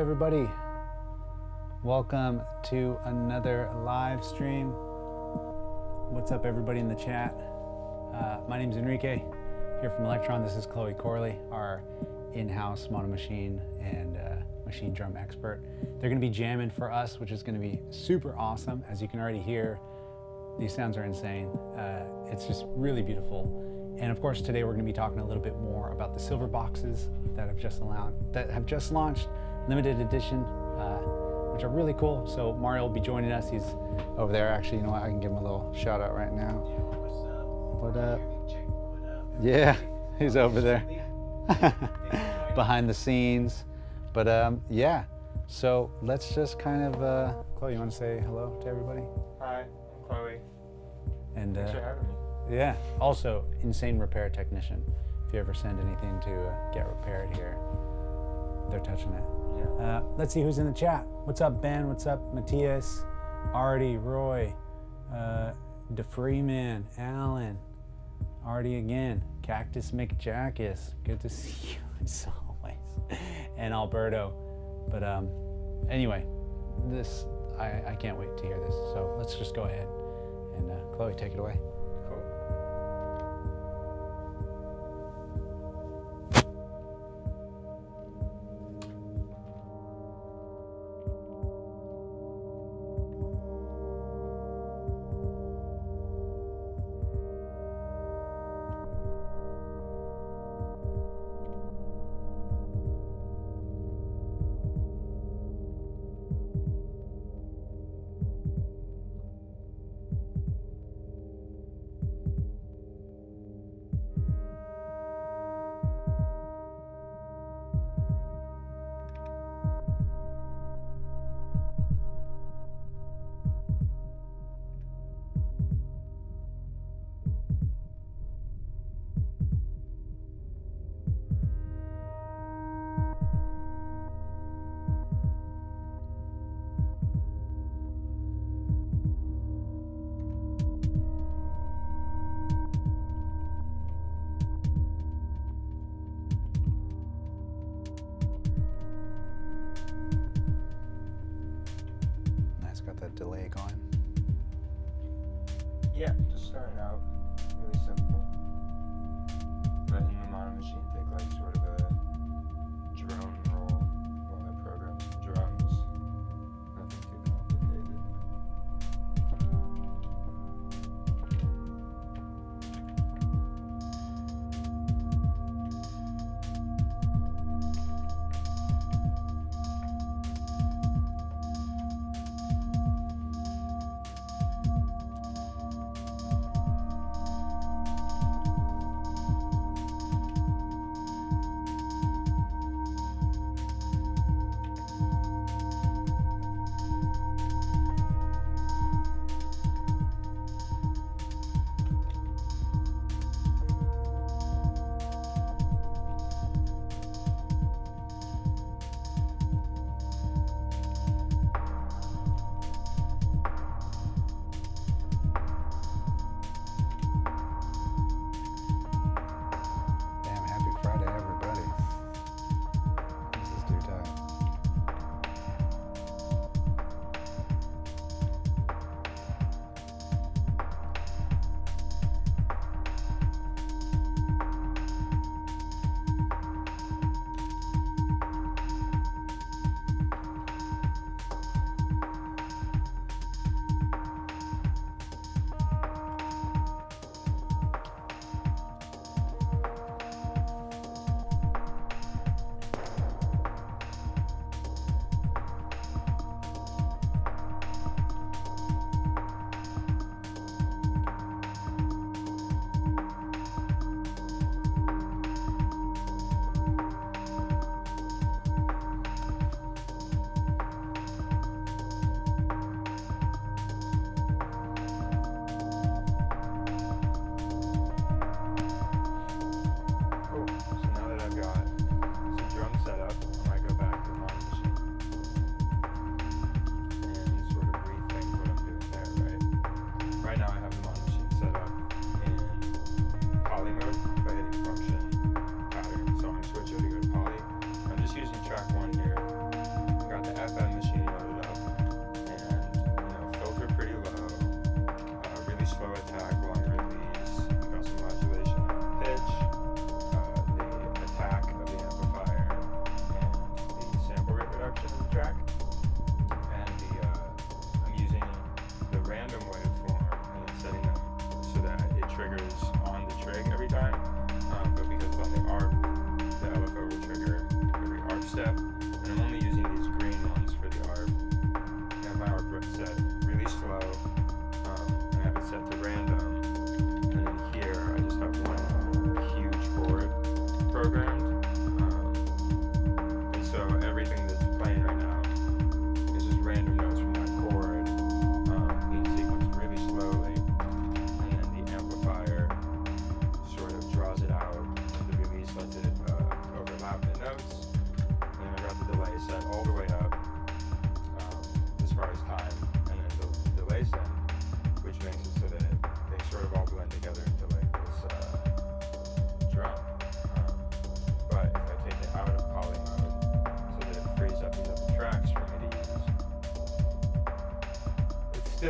everybody? Welcome to another live stream. What's up, everybody in the chat? My name is Enrique, here from Elektron. This is Chloe Corley, our in-house Monomachine and Machinedrum expert. They're going to be jamming for us, which is going to be super awesome. As you can already hear, these sounds are insane. It's just really beautiful. And of course, today we're going to be talking a little bit more about the silver boxes that have just launched, limited edition, which are really cool. So Mario will be joining us. He's over there. Actually, you know what? I can give him a little shout out right now. What up? Yeah, he's over there behind the scenes. But yeah, so let's just kind of, Chloe, you want to say hello to everybody? Hi, I'm Chloe. And thanks for having me. Yeah, also insane repair technician. If you ever send anything to get repaired here, they're touching it. Yeah. Let's see who's in the chat. What's up, Ben? What's up, Matthias, Artie, Roy, DeFreeman, Alan, Artie again, Cactus McJackus. Good to see you as always, and Alberto. But anyway, this I can't wait to hear this. So let's just go ahead and Chloe, take it away. Delay going. Yeah, just starting out really simple. Letting the Monomachine take like sort of a drone roll while I program some drums. Nothing too complicated.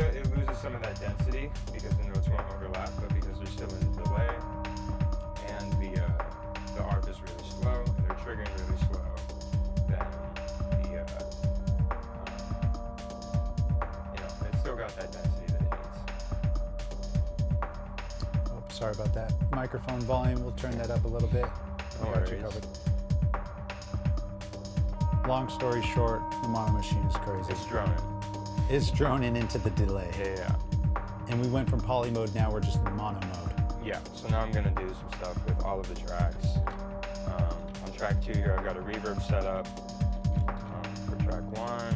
it loses some of that density because the notes won't overlap, but because they're still in the delay and the ARP is really slow and they're triggering really slow, then it's still got that density that it needs. Oh, sorry about that. Microphone volume, we'll turn that up a little bit. No Got you worries. covered. Long story short, the Monomachine is crazy. It's droning. It's droning into the delay. Yeah. And we went from poly mode, now we're just in mono mode. Yeah, so now I'm gonna do some stuff with all of the tracks. On track 2 here, I've got a reverb set up for track 1.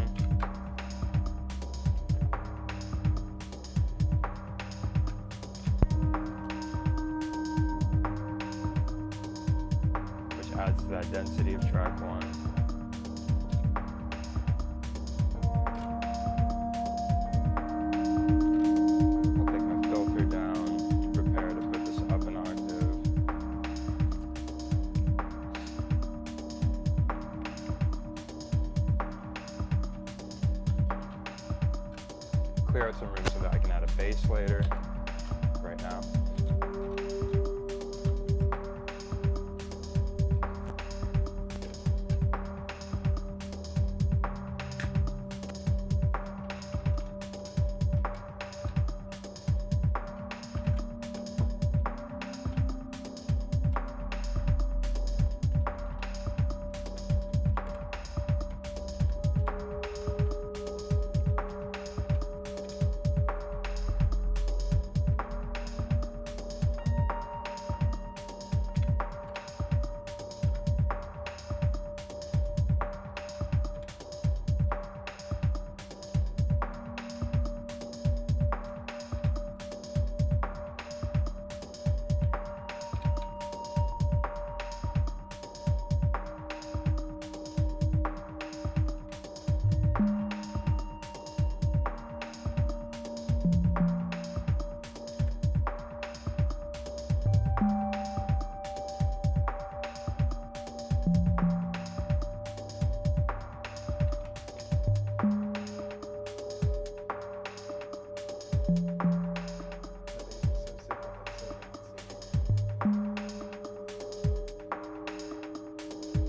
Which adds to that density of track 1. Clear out some room so that I can add a bass later. Right now.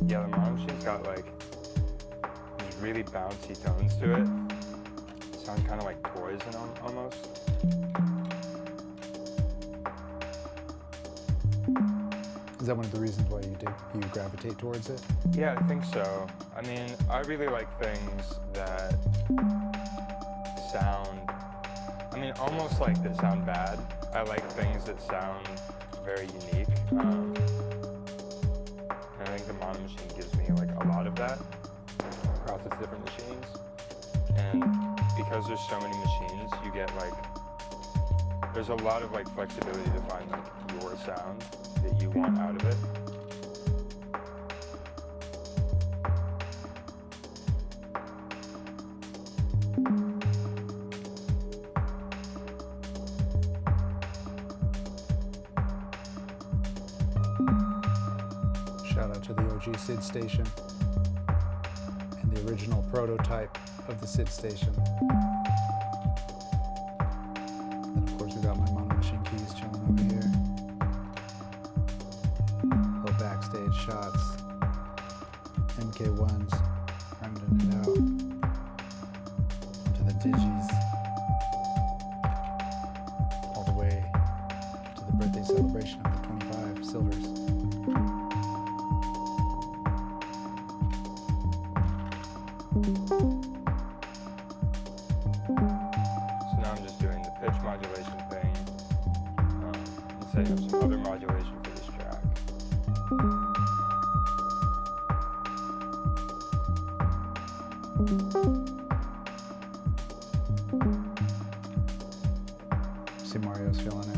Yeah, the Monomachine's got like these really bouncy tones to it. Sound kind of like toys in them almost. Is that one of the reasons why you gravitate towards it? Yeah, I think so. I mean, I really like things that sound, almost like that sound bad. I like things that sound very unique. And I think the Monomachine gives me like a lot of that across its different machines. And because there's so many machines, you get like, there's a lot of like flexibility to find like your sound that you want out of it. Shout out to the OG SID station and the original prototype of the SID station. Then of course we got my Monomachine keys chilling over here. Little backstage shots. MK1s rounding it out to the digis all the way to the birthday celebration of the 25 silvers. So now I'm just doing the pitch modulation thing and setting up some other modulation for this track. See, Mario's feeling it.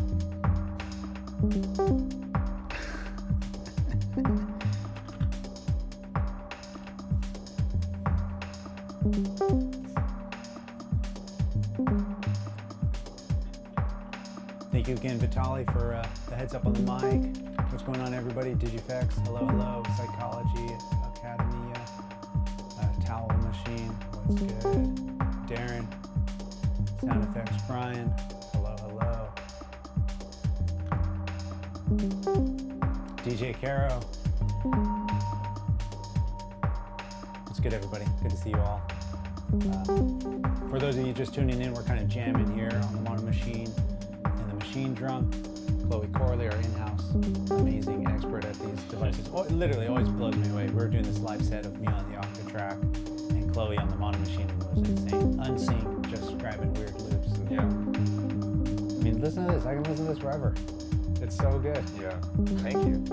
Thank you again, Vitali, for the heads up on the mic. What's going on, everybody? Digifex, hello, hello. Psychology Academia, Towel Machine, what's good? Darren Sound effects, Brian. Hello, hello. DJ Caro. What's good, everybody? Good to see you all. For those of you just tuning in, we're kind of jamming here on the Monomachine and the Machinedrum. Chloe Corley, our in-house amazing expert at these devices. Oh, it literally always blows me away. We were doing this live set of me on the Octatrack and Chloe on the Monomachine, and it was insane. Unsynced, just grabbing weird loops. And Yeah. I mean, listen to this. I can listen to this forever. It's so good. Yeah. Thank you.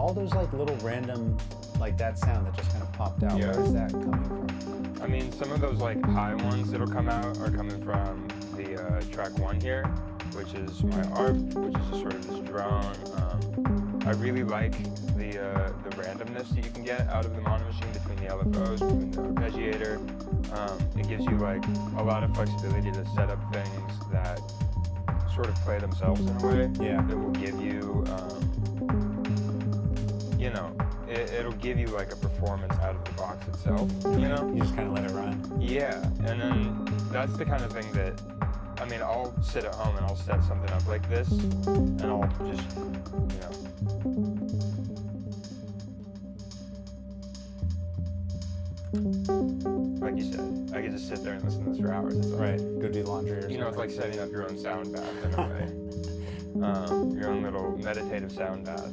All those like little random, like that sound that just kind of popped out. Yeah. Where is that coming from? I mean, some of those like high ones that'll come out are coming from the track 1 here, which is my ARP, which is just sort of this drone. I really like the randomness that you can get out of the Monomachine between the LFOs, between the arpeggiator. It gives you like a lot of flexibility to set up things that sort of play themselves in a way. Yeah. That will give you, you know, it'll give you like a performance out of the box itself, you know? You just kind of let it run. Yeah, and then that's the kind of thing that, I mean, I'll sit at home and I'll set something up like this, and I'll just, you know. Like you said, I could just sit there and listen to this for hours. It's Right. Go do laundry or something. You know, it's like setting up your own sound bath in a way. Your own little meditative sound bath.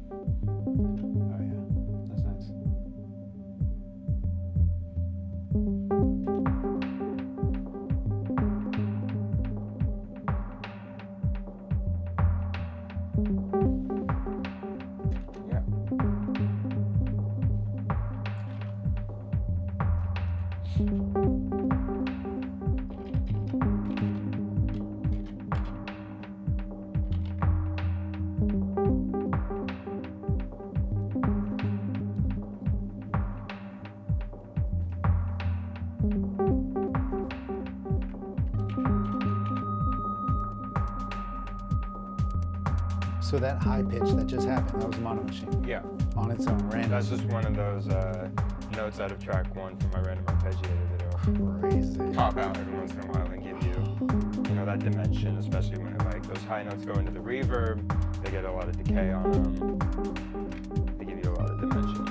Oh yeah, that's nice. Yeah. So that high pitch that just happened, that was a Monomachine Yeah. on its own, random. That's just one of those notes out of track 1 from my random arpeggiator that'll Crazy. pop out every once in a while and give you know, that dimension, especially when like those high notes go into the reverb, they get a lot of decay on them. They give you a lot of dimension.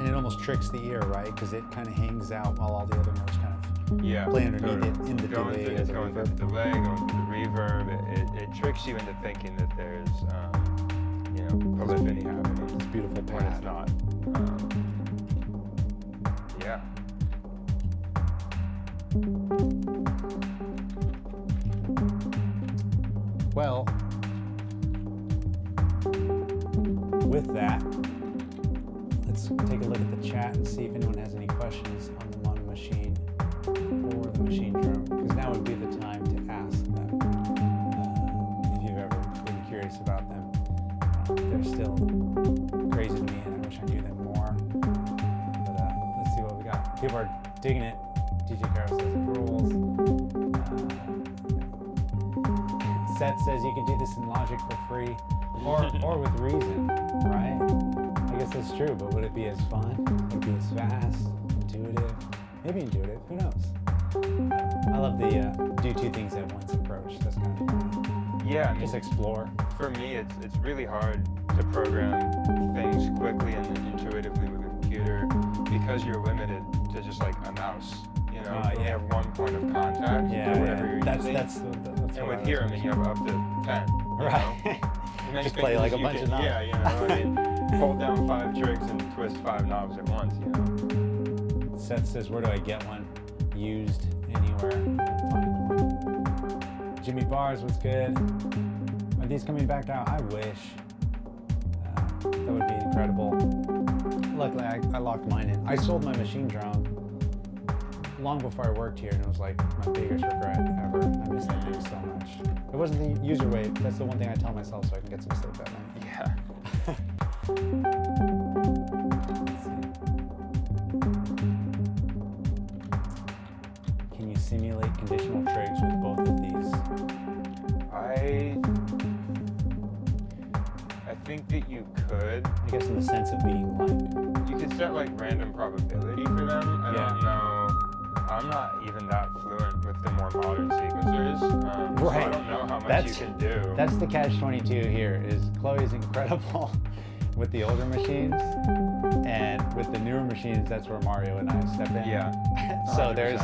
And it almost tricks the ear, right? Because it kind of hangs out while all the other notes kind of Yeah. play underneath totally. it in the Going delay through, or it's the going through reverb. the delay, going through the reverb. It tricks you into thinking that there's, you know, polyphony happening This beautiful when it's pad. not. Yeah. Well, with that, let's take a look at the chat and see if anyone has any questions on the Monomachine or the Machinedrum, because now would be the time to ask them if you've ever been curious about them. They're still crazy to me, and I wish I knew them more. But let's see what we got. People are digging it. DJ Caro says it rules. Seth says you can do this in Logic for free, or with Reason, right? I guess that's true, but would it be as fun? Would it be as fast, intuitive? Maybe intuitive, who knows? I love the do two things at once approach. That's kind of fun. Yeah, I mean, Just explore. for me, it's really hard to program things quickly and intuitively with a computer because you're limited to just like a mouse. You know, you Yeah. have one point of contact for whatever you're That's using. what And with I was here, I gonna mean, say. you have up to 10. you know? Right. And many Just play things like a you bunch can- of knobs. Yeah, you know, I mean, hold down 5 tricks and twist 5 knobs at once, you know. Seth says, where do I get one? Used anywhere. Find one. Jimmy Bars, what's good? Are these coming back out? I wish. That would be incredible. Luckily, I locked mine in. I sold my Machinedrum long before I worked here, and it was like my biggest regret ever. I miss that thing so much. It wasn't the user wave. That's the one thing I tell myself so I can get some sleep at night. Yeah. Let's see. Can you simulate conditional trigs with both of these? I think that you could. I guess in the sense of being like, You could set like random probability for them. I don't know. I'm not even that fluent with the more modern sequencers. So I don't know how much you can do. That's the catch-22 here, is Chloe's incredible with the older machines, and with the newer machines, that's where Mario and I step in. Yeah. So 100%. there's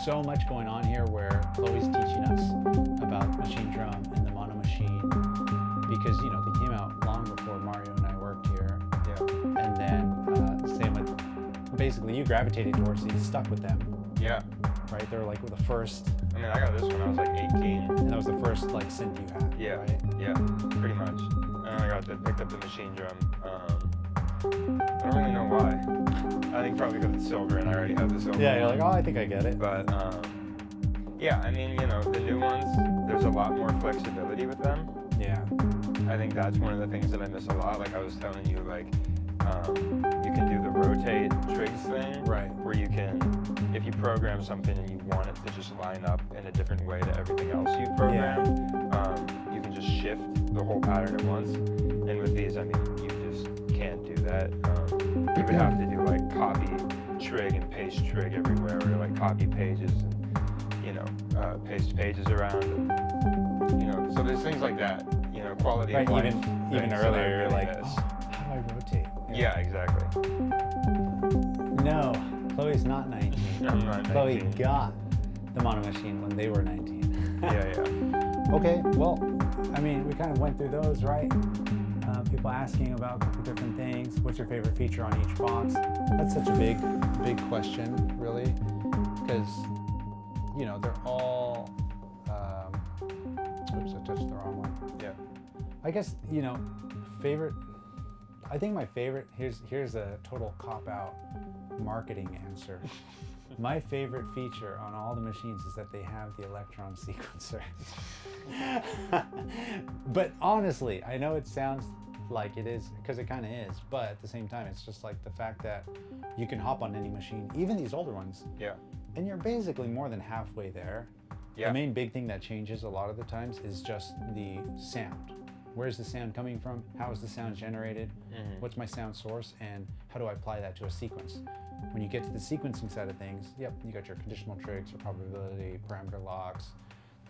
so much going on here where Chloe's teaching us about Machinedrum and the Monomachine, because, you know, they came out long before Mario and I worked here. Yeah. And then same with, basically you gravitated towards these, stuck with them, Yeah. right? They were like the first, I mean, I got this when I was like 18. and that was the first like synth you had, Yeah. right? Yeah. Pretty much. And I picked up the Machinedrum. I don't really know why. I think probably because it's silver and I already have the silver. Yeah, you're like, oh, I think I get it. But yeah, I mean, you know, the new ones, there's a lot more flexibility with them. Yeah. I think that's one of the things that I miss a lot. Like I was telling you, like you can do the rotate trigs thing, Right. where you can, if you program something and you want it to just line up in a different way to everything else you programmed, you can just shift the whole pattern at once. And with these, I mean, you just can't do that. You would have to do like copy trig and paste trig everywhere, or like copy pages and, you know, paste pages around. And, you know, so there's things like that. You know, quality Right, of life. even things that I earlier, you're really like, miss. oh, how do I rotate? Yeah, exactly. No, Chloe's not 19. I'm not Chloe 19. got the Monomachine when they were 19. Yeah. Okay, well, I mean, we kind of went through those, right? People asking about a couple different things. What's your favorite feature on each box? That's such a big question, really, because, you know, they're all, oops, I touched the wrong one. Yeah. I guess, you know, I think my favorite, here's a total cop-out marketing answer. My favorite feature on all the machines is that they have the Elektron sequencer. But honestly, I know it sounds like it is, because it kind of is, but at the same time, it's just like the fact that you can hop on any machine, even these older ones, Yeah. and you're basically more than halfway there. Yeah. The main big thing that changes a lot of the times is just the sound. Where's the sound coming from? How is the sound generated? Mhm. What's my sound source? And how do I apply that to a sequence? When you get to the sequencing side of things, yep, you got your conditional trigs, your probability, parameter locks,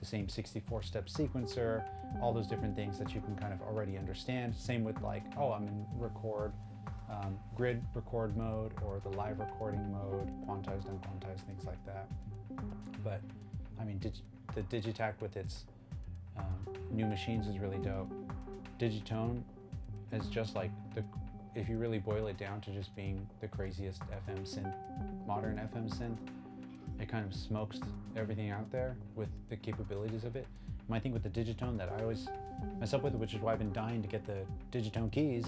the same 64-step sequencer, all those different things that you can kind of already understand. Same with like, oh, I'm in grid record mode, or the live recording mode, quantized, unquantized, things like that. But I mean, the Digitakt with its new machines is really dope. Digitone is just like if you really boil it down to just being the craziest FM synth, modern FM synth, it kind of smokes everything out there with the capabilities of it. My thing with the Digitone that I always mess up with, which is why I've been dying to get the Digitone keys.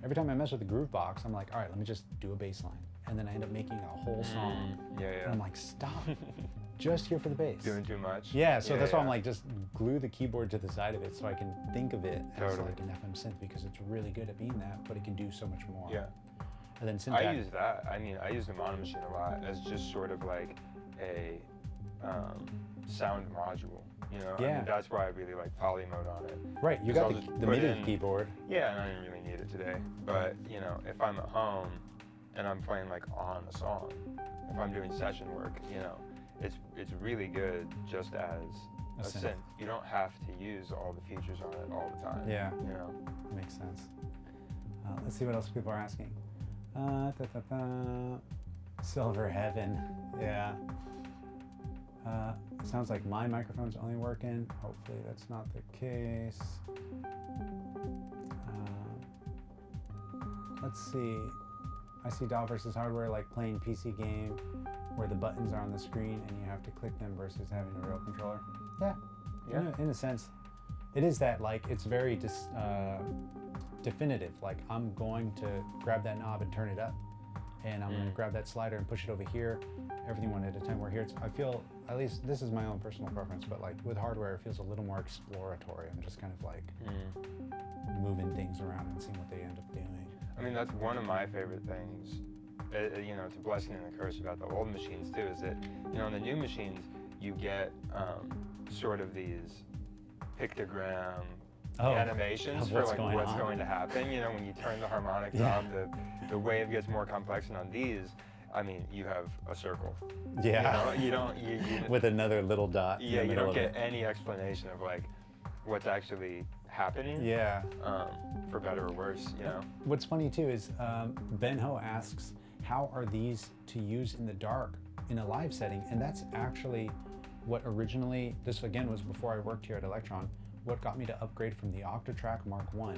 Every time I mess with the groove box, I'm like, all right, let me just do a bass line. And then I end up making a whole song. Yeah. And I'm like, stop. Just here for the bass. Doing too much. Yeah, so that's why I'm like, just glue the keyboard to the side of it so I can think of it as Totally. like an FM synth, because it's really good at being that, but it can do so much more. Yeah. And then I Syntakt. use that. I mean, I use the Monomachine a lot as just sort of like a sound module. You know, I Yeah. mean, that's why I really like poly mode on it. Right, you 'Cause got I'll the just MIDI put in- keyboard. Yeah, and I didn't really need it today. But you know, if I'm at home and I'm playing like on a song, if I'm doing session work, you know, it's really good just as a synth. You don't have to use all the features on it all the time. Yeah. You know. Makes sense. Let's see what else people are asking. Silver Heaven. Yeah. Sounds like my microphone's only working. Hopefully that's not the case. Let's see. I see DAW versus hardware like playing PC game where the buttons are on the screen and you have to click them versus having a real controller. Yeah. In a sense, it is that, like, it's very definitive. Like, I'm going to grab that knob and turn it up. and I'm gonna grab that slider and push it over here. Everything one at a time. Where here, I feel, at least this is my own personal preference, but like with hardware, it feels a little more exploratory. I'm just kind of like moving things around and seeing what they end up doing. I mean, that's one of my favorite things. You know, it's a blessing and a curse about the old machines too, is that, you know, on the new machines, you get sort of these pictogram animations for like what's going to happen. You know, when you turn the harmonics off, the wave gets more complex, and on these, I mean, you have a circle. Yeah. You know, you don't with another little dot. Yeah, you don't get any explanation of like what's actually happening. Yeah. For better or worse, you know. What's funny too is Ben Ho asks, how are these to use in the dark in a live setting? And that's actually what originally, this again was before I worked here at Elektron, what got me to upgrade from the Octatrack Mark I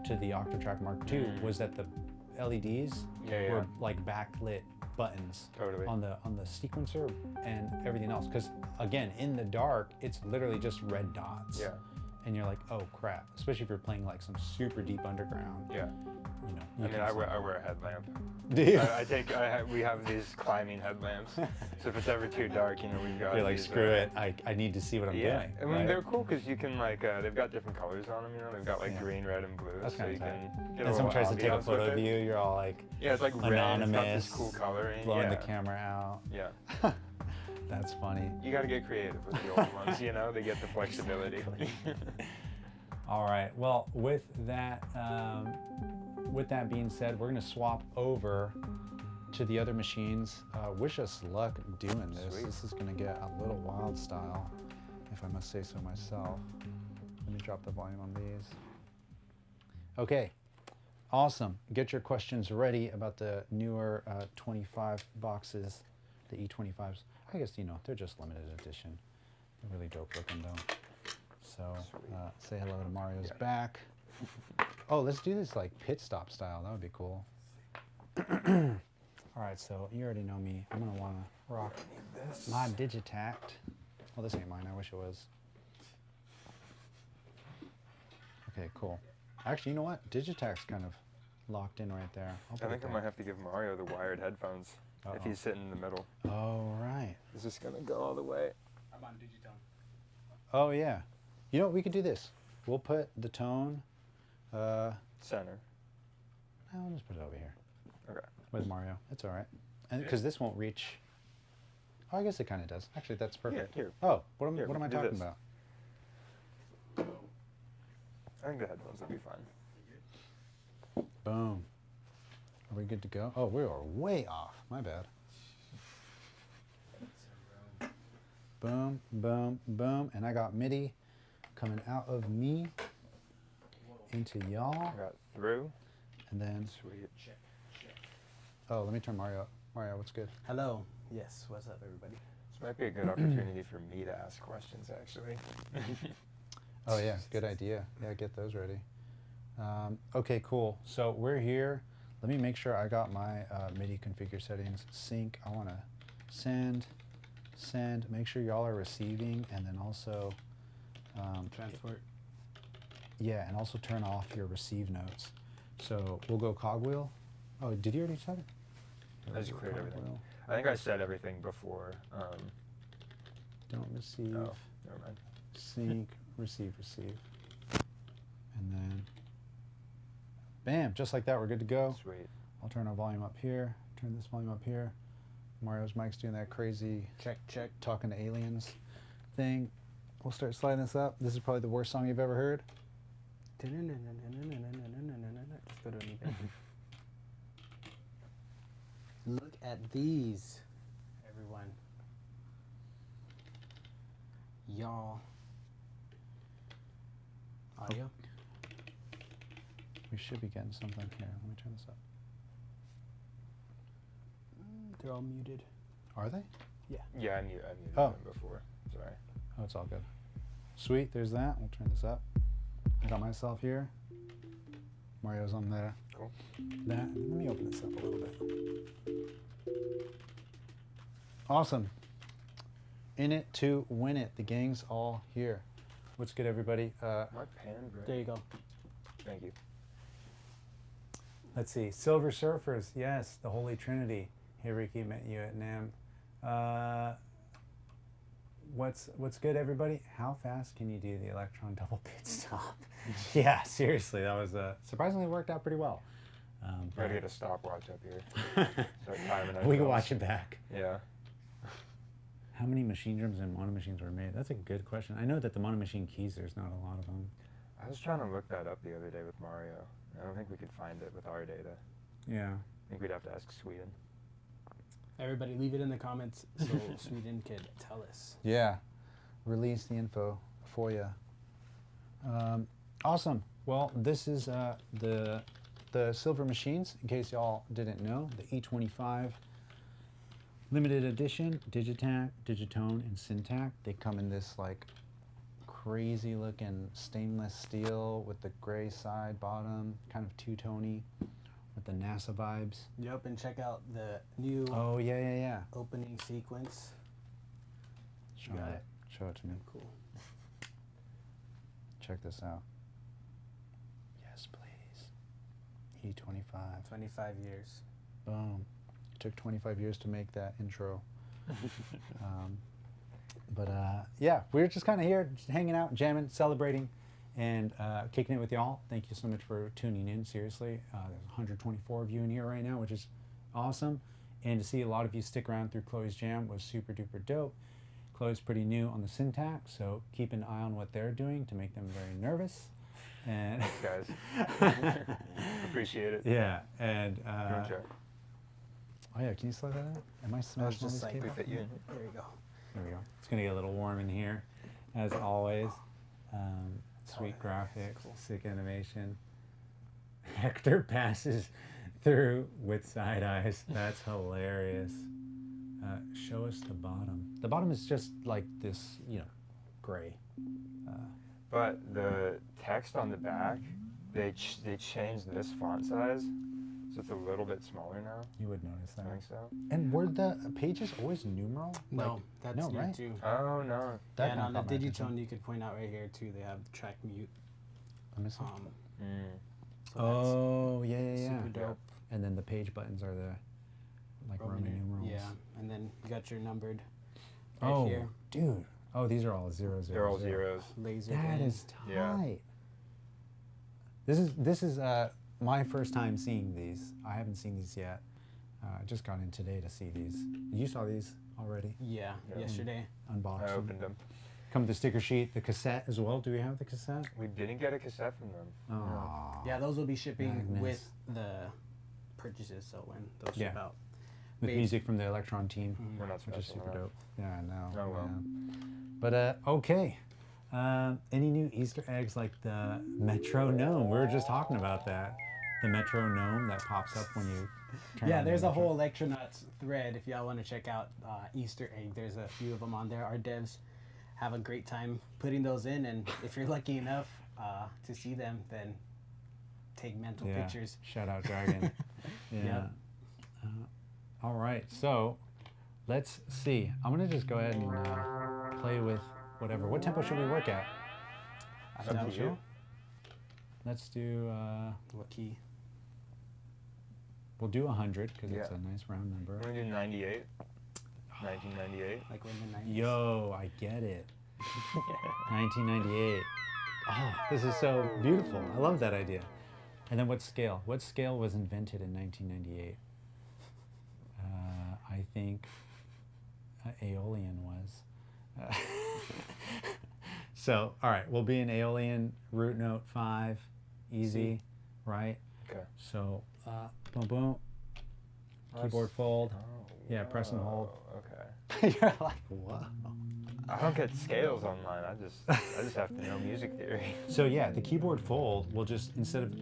to the Octatrack Mark II was that the LEDs were like backlit buttons on the sequencer and everything else. Because again, in the dark, it's literally just red dots. Yeah. And you're like, oh crap! Especially if you're playing like some super deep underground. Yeah. You know. I mean, I wear a headlamp. Do you? We have these climbing headlamps. So if it's ever too dark, you know, we've got. You're like, these, screw it. I need to see what I'm doing. I mean, they're cool because you can like, they've got different colors on them. You know, they've got like green, red, and blue. That's so kind you of can get and someone tries to take a photo of it. you, you're all like, yeah, it's like red. It's got this cool coloring. Blowing the camera out. Yeah. That's funny. You got to get creative with the old ones. You know, they get the flexibility. All right. Well, with that being said, we're going to swap over to the other machines. Wish us luck doing this. Sweet. This is going to get a little wild style, if I must say so myself. Let me drop the volume on these. Okay. Awesome. Get your questions ready about the newer 25 boxes, the E25s. I guess, you know, they're just limited edition. They're really dope looking though. So say hello to Mario's back. Oh, let's do this like pit stop style. That would be cool. All right, so you already know me. I'm gonna wanna rock my Digitakt. Well, this ain't mine. I wish it was. Okay, cool. Actually, you know what? Digitakt's kind of locked in right there. I think I might have to give Mario the wired headphones if he's sitting in the middle. Oh, right. Is this gonna go all the way? I'm on Digitone. Oh, yeah. You know what? We could do this. We'll put the tone. Center. I'll just put it over here. Okay. With Mario. It's all right. And because this won't reach. Oh, I guess it kind of does. Actually, that's perfect. Here. Oh, what am I do talking this. about? I think the headphones will be fine. Boom. Are we good to go? Oh, we are way off. My bad. Boom, boom, boom. And I got MIDI coming out of me into y'all. I got through. And then, Sweet. oh, let me turn Mario up. Mario, what's good? Hello. Yes, what's up, everybody? This might be a good opportunity for me to ask questions, actually. Oh, yeah, good idea. Yeah, get those ready. Okay, cool. So we're here. Let me make sure I got my MIDI configure settings. Sync, I want to send, make sure y'all are receiving, and then also Transport. yeah, and also turn off your receive notes. So we'll go cogwheel. Oh, did you already set it? I just cleared everything. I think I said everything before. Don't receive. Oh, never mind. Sync, receive. And then, bam, just like that, we're good to go. Sweet. I'll turn our volume up here, turn this volume up here. Mario's mic's doing that crazy Check. talking to aliens thing. We'll start sliding this up. This is probably the worst song you've ever heard. Just go to an event. Look at these, everyone. Y'all. Audio? We should be getting something here. Let me turn this up. They're all muted. Are they? Yeah, I muted Oh. them before. Sorry. Oh, it's all good. Sweet, there's that. We'll turn this up. I got myself here. Mario's on there. Cool. That. Let me open this up a little bit. Awesome. In it to win it. The gang's all here. What's good, everybody? My pan break. There you go. Thank you. Let's see. Silver Surfers. Yes, the Holy Trinity. Hey, Ricky, met you at NAM. What's good, everybody? How fast can you do the Elektron double pit stop? Yeah, seriously, that was surprisingly worked out pretty well. Gotta get a stopwatch up here. Start timing We can ourselves. watch it back. Yeah. How many Machinedrums and Monomachines were made? That's a good question. I know that the Monomachine keys, there's not a lot of them. I was trying to look that up the other day with Mario. I don't think we could find it with our data. Yeah. I think we'd have to ask Sweden. Everybody, leave it in the comments so Sweden could tell us. Yeah. Release the info for you. Awesome. Well, this is the silver machines, in case y'all didn't know. The E25 Limited Edition Digitakt, Digitone, and Syntakt. They come in this like crazy looking stainless steel with the gray side bottom, kind of two-tony with the NASA vibes. Yep, and check out the new Oh, yeah. opening sequence. Show Got it. it. Show it to me. Cool. Check this out. Yes, please. E25. 25 years. Boom. It took 25 years to make that intro. Yeah, we're just kind of here, just hanging out, jamming, celebrating, and kicking it with y'all. Thank you so much for tuning in, seriously. There's 124 of you in here right now, which is awesome. And to see a lot of you stick around through Chloe's jam was super duper dope. Chloe's pretty new on the Syntakt, so keep an eye on what they're doing to make them very nervous. And Thanks, guys. Appreciate it. yeah, and Drone check. oh yeah, can you slow that out? Am I smashing just this like- cable? We fit you in. There you go. There we go. It's gonna get a little warm in here, as always. Sweet Oh, yeah, graphics, cool. sick animation. Hector passes through with side eyes. That's hilarious. Show us the bottom. The bottom is just like this, gray. But the text on the back, they changed this font size, so it's a little bit smaller now. You would notice I that. think so. And were the pages always numeral? No, Like, that's no, new right? too. Oh no. that And kinda on the caught my attention. Digitone, you could point out right here too. They have track mute. Let me see. Mm. So Oh, yeah, that's yeah. super dope. And then the page buttons are the like Roman numerals. Yeah, and then you got your numbered right Oh, here. dude. Oh, these are all zeros. They're all zeros. Laser. That gun. is tight. Yeah. This is my first time seeing these. I haven't seen these yet. I just got in today to see these. You saw these already. Yeah, Yeah. yesterday. Unboxed. I them. opened them. Come with the sticker sheet, the cassette as well. Do we have the cassette? We didn't get a cassette from them. Oh. Yeah, those will be shipping Magnus. with the purchases. So when those ship Yeah. out. With Made- music from the Elektron team, We're not which is special super enough. dope. Yeah, I know. Oh, well. yeah. But okay. Any new Easter eggs like the metronome? We were just talking about that. The metronome that pops up when you turn Yeah, on the there's a metro- whole Elektronauts thread if y'all want to check out Easter egg. There's a few of them on there. Our devs have a great time putting those in, and if you're lucky enough to see them, then take mental Yeah. pictures. Shout out Dragon. Yeah. Yep. All right, so let's see. I'm gonna just go ahead and play with whatever. What tempo should we work at? I Up doubt to you. Let's do. What key? We'll do 100 because it's Yeah. a nice round number. We're gonna do 98. 1998. Like when the 90s. Yo, I get it. 1998. Oh, this is so beautiful. I love that idea. And then what scale? What scale was invented in 1998? I think Aeolian was. So, all right, we'll be in Aeolian root note 5, easy, right? Okay. So, boom, boom, keyboard fold. Oh, Yeah, press and hold. whoa, Okay. You're like, whoa. I don't get scales on mine. I just have to know music theory. So yeah, the keyboard fold will just, instead of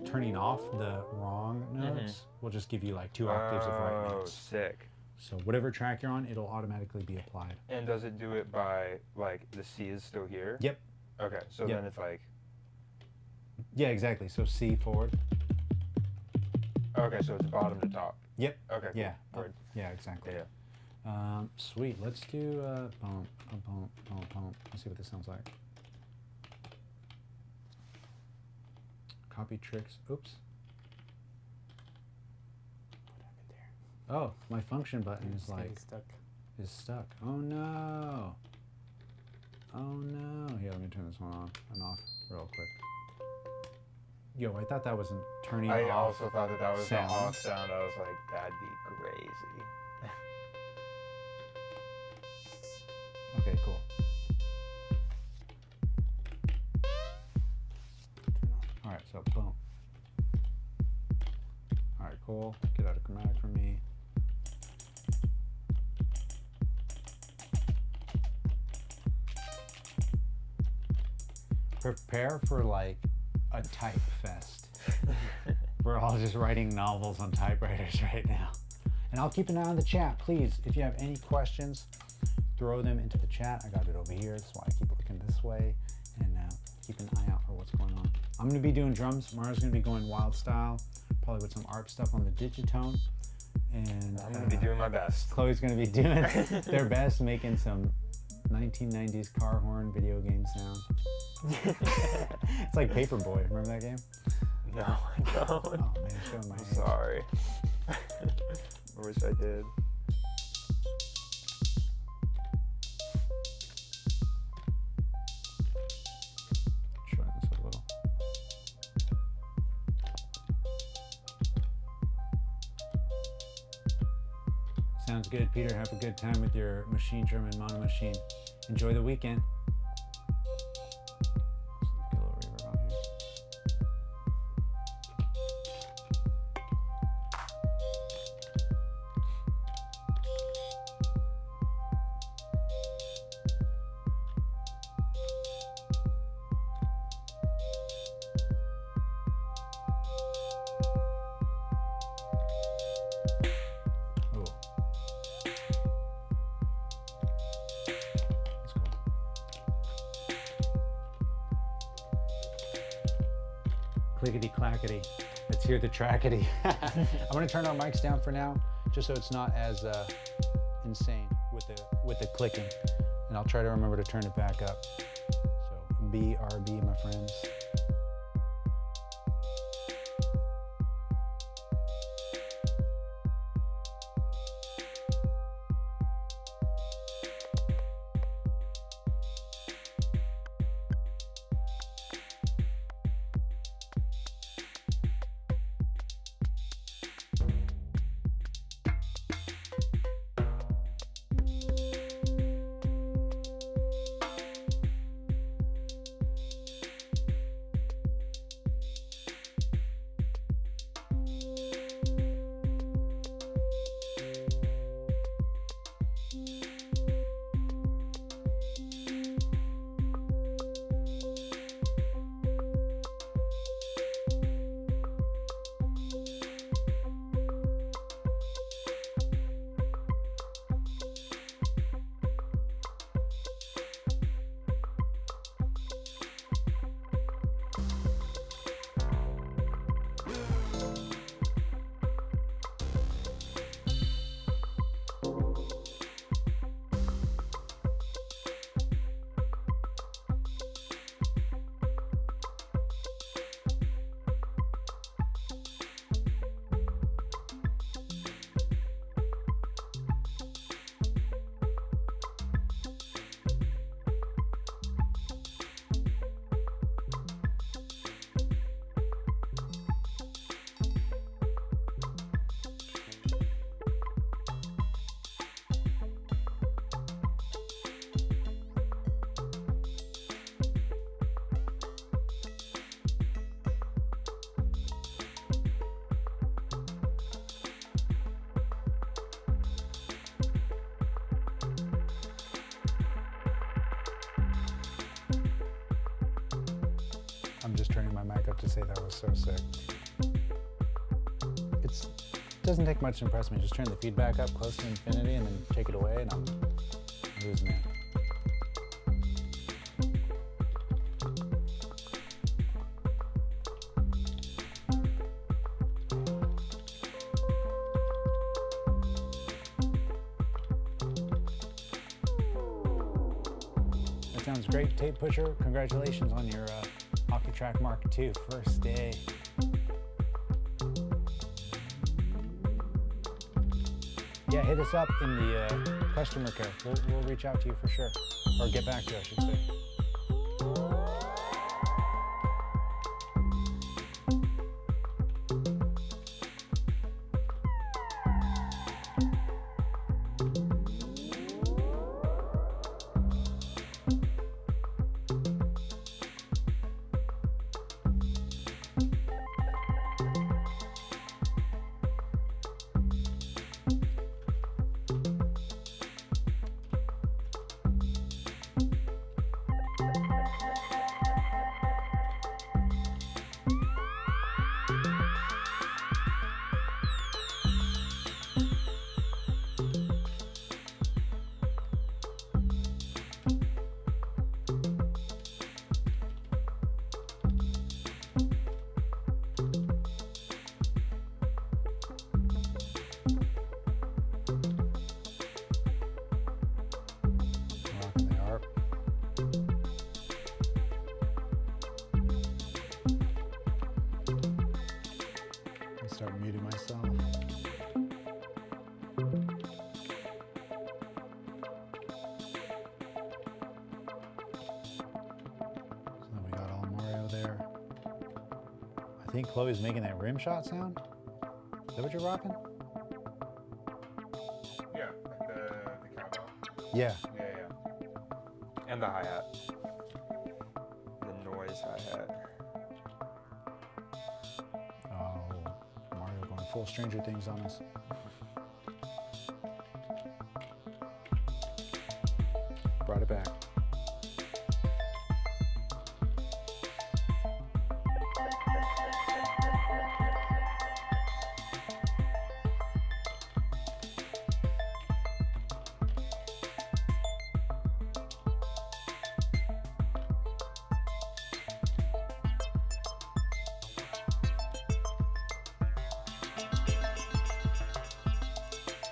turning off the wrong notes, will just give you like 2 octaves of right Oh, notes. sick. So whatever track you're on, it'll automatically be applied. And does it do it by like the C is still here? Yep. Okay, so Yep. then it's like Yeah, exactly. So C forward. okay, so it's bottom to top. Yep. Okay. Cool. Yeah. Word. Yeah, exactly. Yeah. Sweet. Let's do bump, bump, bump, bump. Let's see what this sounds like. Copy tricks. Oops. Oh, my function button is Getting like stuck. is stuck. Oh no. Oh no. Here, let me turn this one on and off real quick. Yo, I thought that was turning I off. also thought that was sound. the off sound. I was like, that'd be crazy. Okay, cool. All right, so boom. All right, cool. Get out of chromatic for me. Prepare for like a type fest. We're all just writing novels on typewriters right now. And I'll keep an eye on the chat, please. If you have any questions, throw them into the chat. I got it over here. That's why I keep looking this way and keep an eye out for what's going on. I'm going to be doing drums. Mara's going to be going wild style, probably with some ARP stuff on the Digitone. And I'm going to be doing my best. Chloe's going to be doing their best, making some 1990s car horn video game sound. It's like Paperboy. Remember that game? No, I don't. Oh man, showing my I'm age. sorry. I wish I did. Showing this a little. Sounds good, Peter. Have a good time with your Machinedrum and Monomachine. Enjoy the weekend. Get a little reverb on here. Oh. That's cool. Clickety clackety. Let's hear the trackety. I'm gonna turn our mics down for now, just so it's not as insane with the clicking, and I'll try to remember to turn it back up. So BRB, my friends. I'm just turning my mic up to say that was so sick. It doesn't take much to impress me. Just turn the feedback up close to infinity and then take it away and I'm losing it. That sounds great, Tape Pusher. Congratulations on your Octatrack Mark II first day. Yeah, hit us up in the customer care. We'll reach out to you for sure, or get back to you, I should say. Start muting myself. So we got all Mario there. I think Chloe's making that rim shot sound. Is that what you're rocking? Yeah, like the cowbell. Yeah. Yeah. And the hi-hat. The noise hi-hat. Full Stranger Things on us. Brought it back.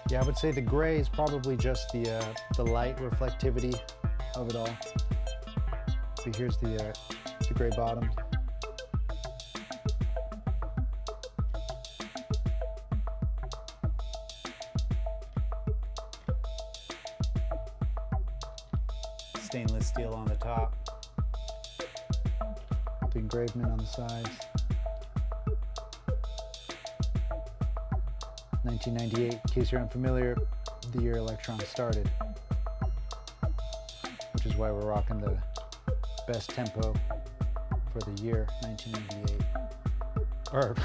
Yeah, I would say the gray is probably just the light reflectivity of it all. But here's the gray bottom. Stainless steel on the top. The engravement on the sides. 1998, in case you're unfamiliar, the year Elektron started, which is why we're rocking the best tempo for the year 1998, or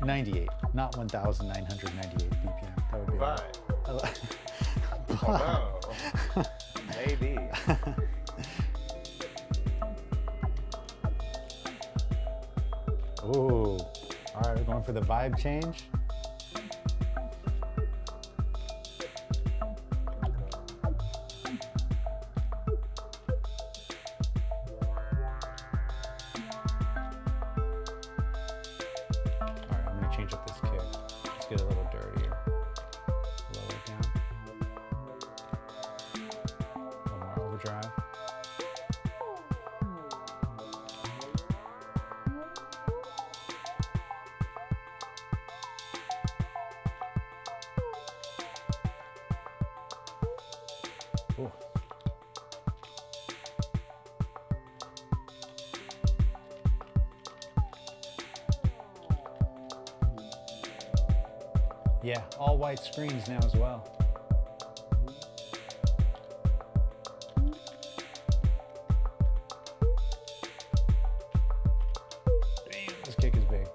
98, not 1,998 BPM. That would be But, although, maybe. Ooh, all right, we're going for the vibe change. Change up this kick. Let's get a little dirtier. Lower it down. A little more overdrive. Ooh. Yeah, all white screens now as well. Damn, this kick is big.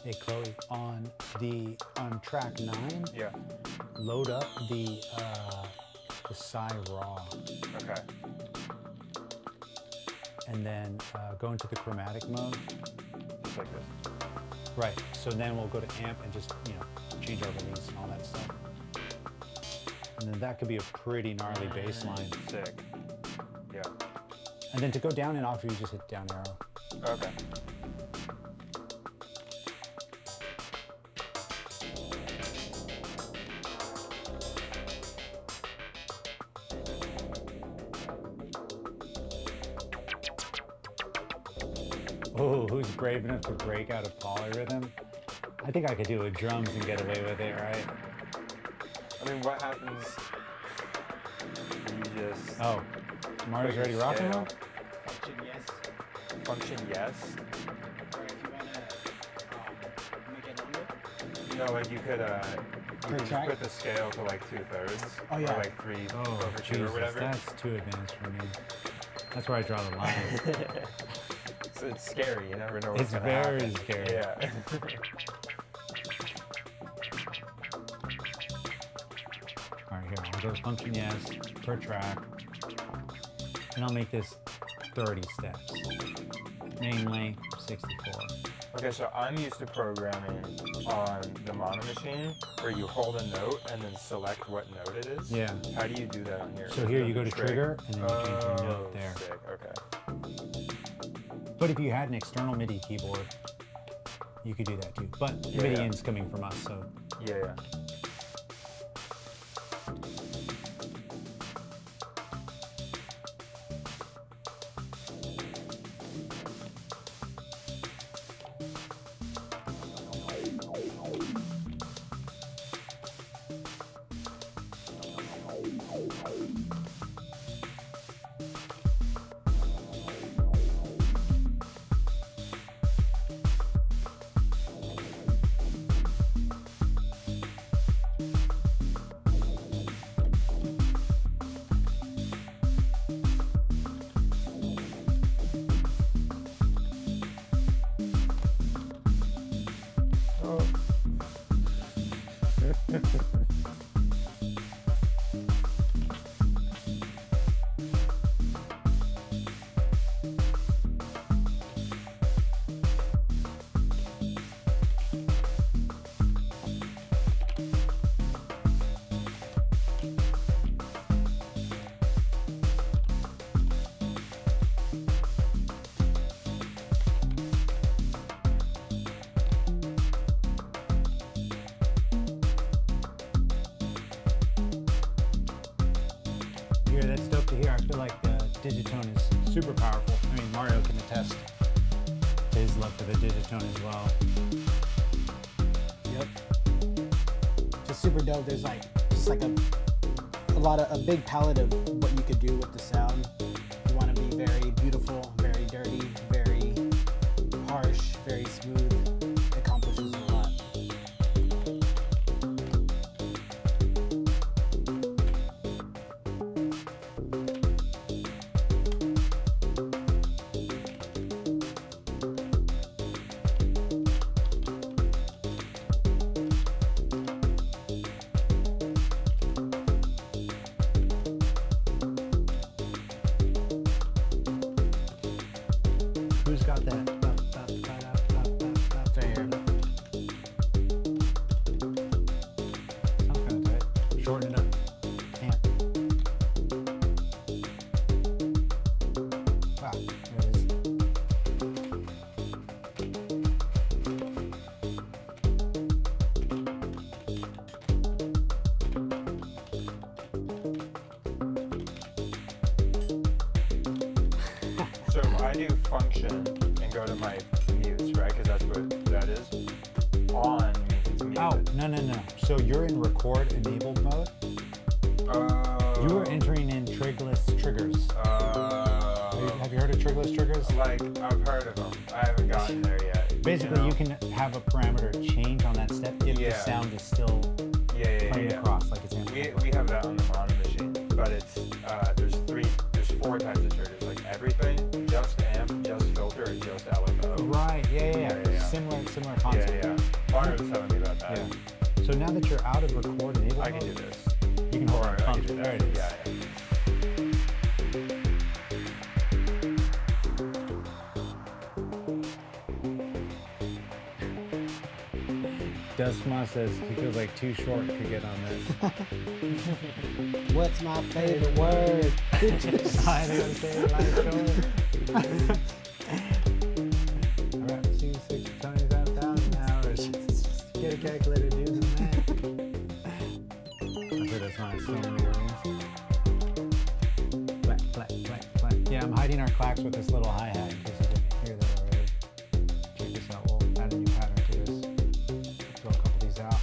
Hey Chloe, on track 9, Yeah. load up the Psy Raw, Okay. and then go into the chromatic mode. Just like this. Right. So then we'll go to amp and just change our release and all that stuff. And then that could be a pretty gnarly bass line. Sick. Yeah. And then to go down and off, you just hit down arrow. Okay. Oh, who's brave enough to break out of polyrhythm? I think I could do it with drums and get away with it, right? I mean, what happens? You just Oh, Mario's already rocking scale. one? Function yes. Function yes. Or if you wanna make it longer. No, like you could Per just track? put the scale to like 2/3. Oh, yeah. Or like 3 Oh, over 2 or Jesus, whatever. that's too advanced for me. That's where I draw the line. It's scary. You never know what's It's gonna very happen. scary. Yeah. All right, here, I'll go function yes, per track. And I'll make this 30 steps. Main length, 64. Okay, so I'm used to programming on the Monomachine where you hold a note and then select what note it is. Yeah. How do you do that on here? So here you go to trigger, and then you change your note Oh, there. sick. Okay. But if you had an external MIDI keyboard, you could do that too. But Yeah, MIDI yeah. in's coming from us, so Yeah, yeah. Oh. here, that's dope to hear. I feel like the Digitone is super powerful. I mean, Mario can attest to his love for the Digitone as well. Yep. Just super dope. There's just like a big palette of what you could do with the sound. You want to be very beautiful, very dirty, very harsh, very smooth. It accomplishes a lot. Who's got that? It's right here. Sounds kind of tight. Shorten it up. Amp. Wow, there it is. So if I do function and go to my mutes, right? Because that's what that is. On means it's muted. Oh, no. So you're in record enabled mode. Oh. You are entering in trigless triggers. Have you heard of trigless triggers? Like, I've heard of them. I haven't gotten there yet. Basically, know? you can have a parameter change on that step if the Yeah. sound is still Yeah. coming across, like it's We have that on the Monomachine, but it's there's 4 types of triggers, like everything, just amp, just filter, and just LFO. Right, yeah. Yeah. Similar concept. Yeah. was telling me about that. Yeah. So now that you're out of record enable I can mode, do this. you can hold Or on I can function. do There that. it is. Yeah. Dustma says he feels like Too Short could get on this. What's my favorite word? I didn't say it like short. Alright, see 627,000 hours. Get a calculator, do the math. I bet that's not so many words. Clack, clack, clack, clack. Yeah, I'm hiding our clacks with this little hi-hat in case you didn't hear that already. Check this out. We'll add a new pattern to this. Throw a couple of these out.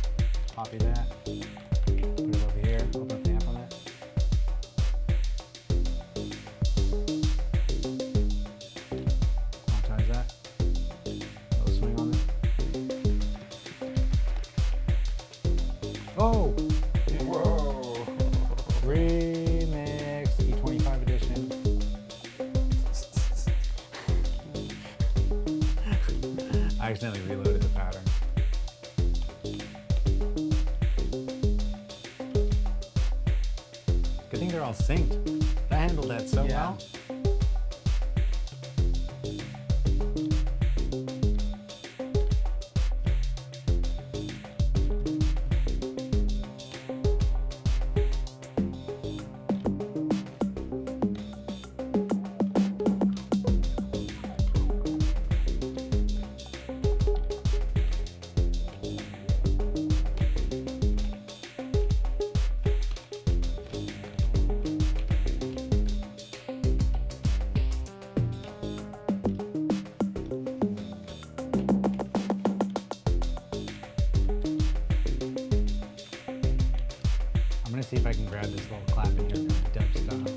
Copy that. Put it over here. Open up the amp on it. Quantize that. Little swing on it. Oh! Whoa. Remix E25 edition. I accidentally reloaded the pattern. Good thing they're all synced. That handled that so Yeah. well. I'm gonna see if I can grab this little clap in here, dub style.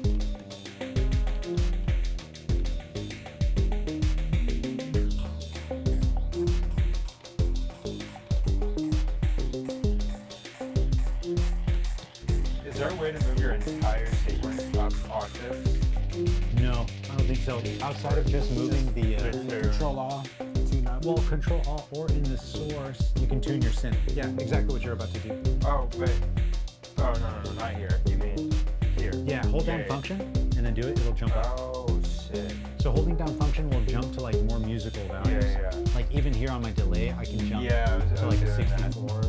Is there a way to move your entire sequence up octaves? No, I don't think so. Outside of just moving the Control all, tune up. well, Control Alt or in the source, you can tune your synth. Yeah, exactly what you're about to do. Oh, wait. Oh, no, not here. You mean here? Yeah, hold down Yeah. function and then do it. It'll jump up. Oh, shit. So holding down function will jump to like more musical values. Yeah. Like even here on my delay, I can jump Yeah, I was to like a doing that. 64.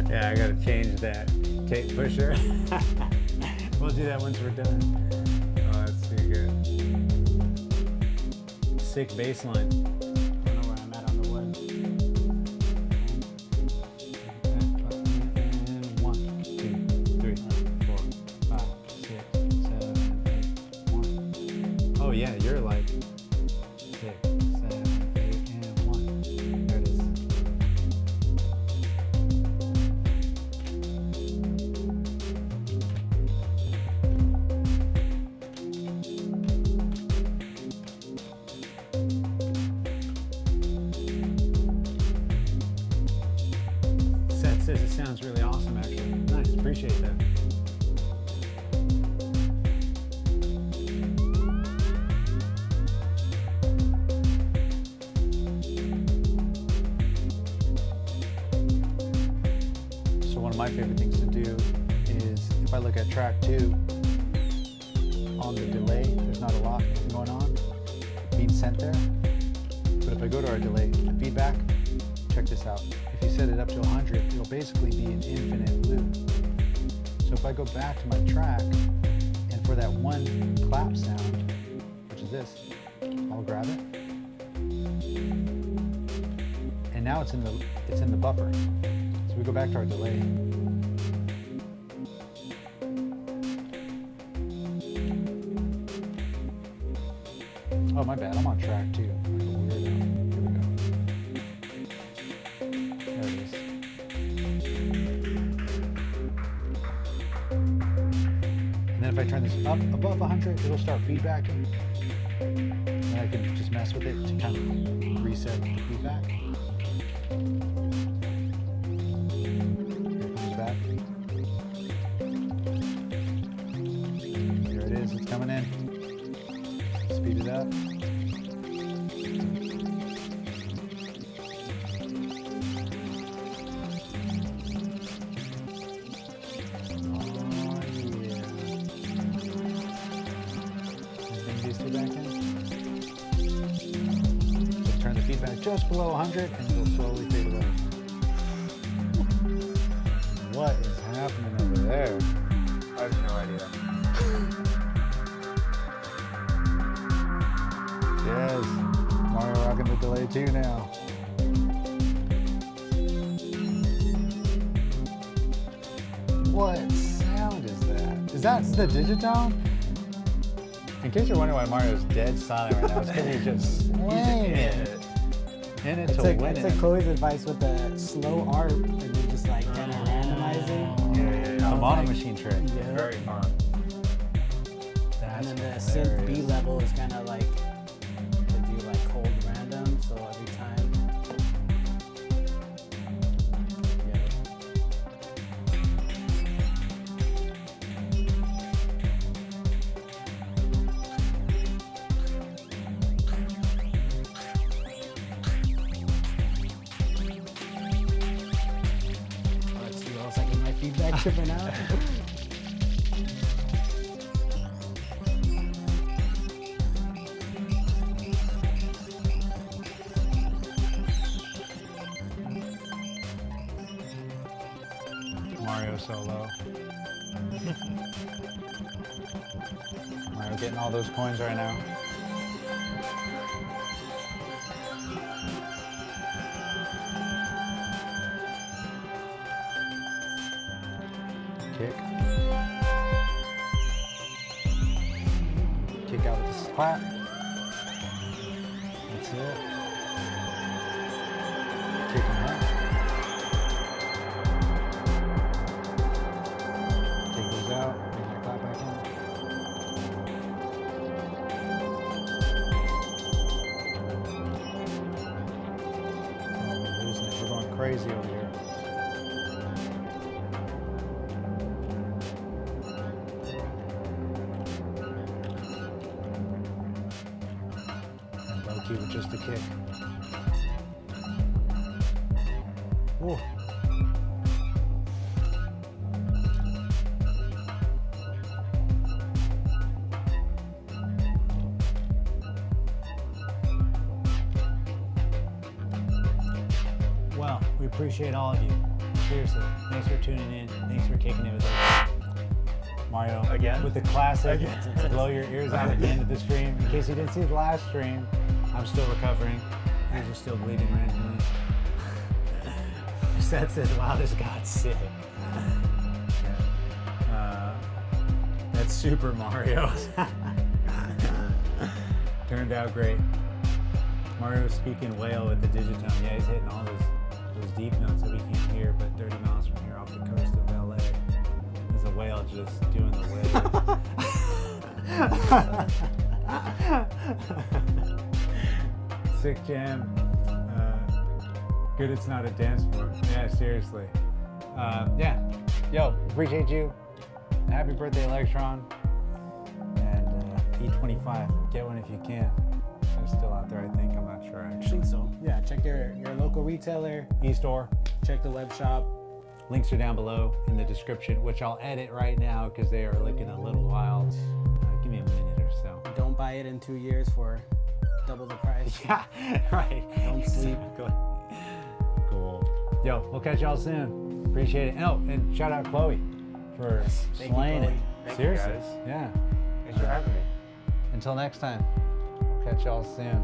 Yeah, I gotta change that tape pusher. We'll do that once we're done. Oh, that's too good. Sick bass line. I don't know where I'm at on the wood. And 1, 2, 3, 4, 5, 6, 7, 8, 1. Oh yeah, you're like 6, 7, 8, and 1. There it is. Seth says it sounds really awesome, actually. Nice, appreciate that. So one of my favorite things to do is if I look at track 2 on the delay, there's not a lot going on being sent there. But if I go to our delay, the feedback, check this out. If you set it up to 100, it'll basically be an infinite loop. So if I go back to my track, and for that one clap sound, which is this, I'll grab it. And now it's in the buffer. So we go back to our delay. Oh, my bad, I'm on track 2. Like a weirdo. Here we go. There it is. And then if I turn this up above 100, it'll start feedbacking. And I I can just mess with it to kind of reset the feedback. Here it comes back. Here it is, it's coming in. Speed it up. Turn the feedback just below 100 and it'll slowly fade away. What is happening over there? I have no idea. Yes, Mario rocking the delay too now. What sound is that? Is that the Digitone? In case you're wondering why Mario's dead silent right now, it's because he's just swinging in it to win I it. took Chloe's advice with the slow ARP and then just like kind of randomizing. Yeah. The I was Monomachine trick. It's very fun. That's And then the synth B hilarious. level is kind of like to do like cold random, so every time. Yeah. Let's see what else I get my feedback tripping out. Mario solo. Mario getting all those coins right now. Kick. Kick out with the clap. That's it. Kicking out. Take those out. Bring that clap back in. Oh, we're losing it. We're going crazy over here. And low key with just a kick. Whoa. Well, we appreciate all of you. Seriously, thanks for tuning in. Thanks for kicking it with us. Mario, Again? with the classic Again. blow your ears out at the end of the stream. In case you didn't see the last stream, I'm still recovering. Ears are still bleeding randomly. Seth says, wow, this got sick. That's Super Mario. Turned out great. Mario's speaking whale with the Digitone. Yeah, he's hitting all those deep notes that we can't hear, but 30 miles from here off the coast of LA. There's a whale just doing the whale. Sick jam. Good it's not a dance floor. Yeah, seriously. Yeah. Yo, appreciate you. Happy birthday, Elektron. And E25. Get one if you can. They're still out there, I think. I'm not sure I actually. think so. Yeah, check your local retailer, E-store. check the web shop. Links are down below in the description, which I'll edit right now because they are looking a little wild. Give me a minute or so. Don't buy it in 2 years for double the price. Yeah, right. Don't sleep. Exactly. Cool. Yo, we'll catch y'all soon. Appreciate it. Oh, and shout out Chloe for Thank you, slaying it. Chloe. Thank you, Seriously. guys. Yeah. Thanks for having me. Until next time, we'll catch y'all soon.